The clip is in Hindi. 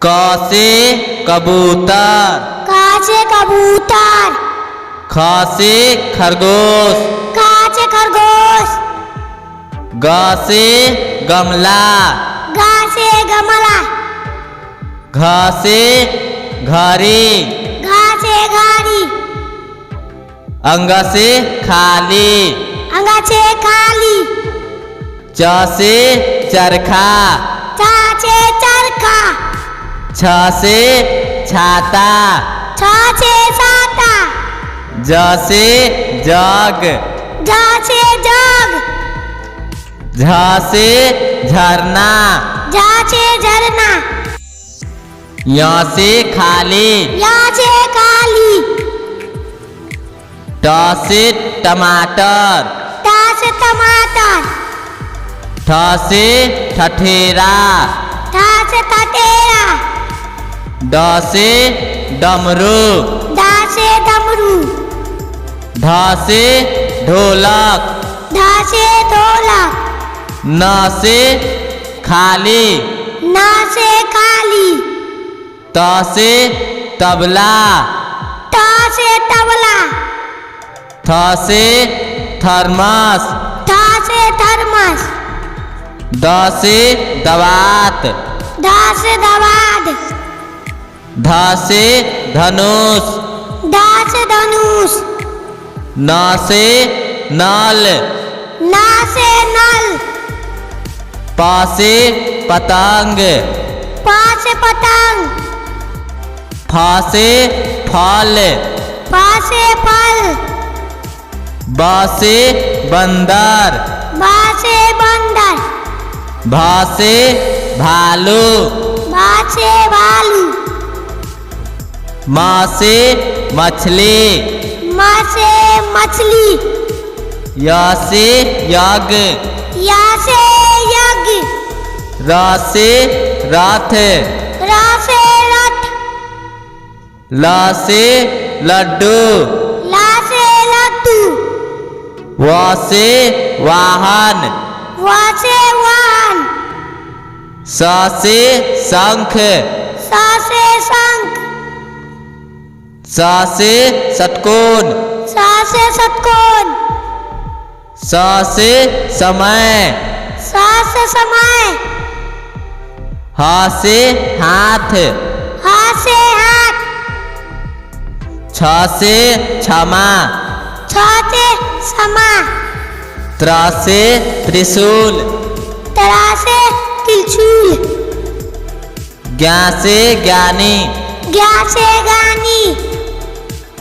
क से कबूतर, क से कबूतर। ख से खरगोश, ख से खरगोश। ग से गमला, ग से गमला। घ से घड़ी, घ से घड़ी। अंग से खाली, अंग से खाली। च से चरखा, च से चरखा। छ से छाता, छ से छाता। ज से जग, ज से जग। झ से झरना, झ से झरना। य से खाली, य से खाली। ट से टमाटर, ट से टमाटर। ठ से ठठेरा, ठ से ठठेरा। ड से डमरू, ड से डमरू। ढ से ढोलक, ढ से ढोलक। न से खाली, न से खाली। त से तबला, त से तबला। थ से थर्मस, थ से थर्मस। द से दवात, ध से दवात। ध से धनुष, ध से धनुष। न से नल, न से नल। प से पतंग, प से पतंग। फ से फल, फ से फल। ब से बंदर, ब से बंदर। भ से भालू, भ से भालू। म से मछली, म से मछली। य से यज्ञ, य से यज्ञ। र से रथ, र से रथ। ल से लड्डू, ल से लड्डू। व से वाहन, व से वाहन। स से शंख, स से शंख। स से षटकोण, स से षटकोण। स से समय, स से समय। ह से हाथ, ह से हाथ। छ से क्षमा, छ से क्षमा। त्र से त्रिशूल, त्र से त्रिशूल। ज्ञ से ज्ञानी, ज्ञ से ज्ञानी।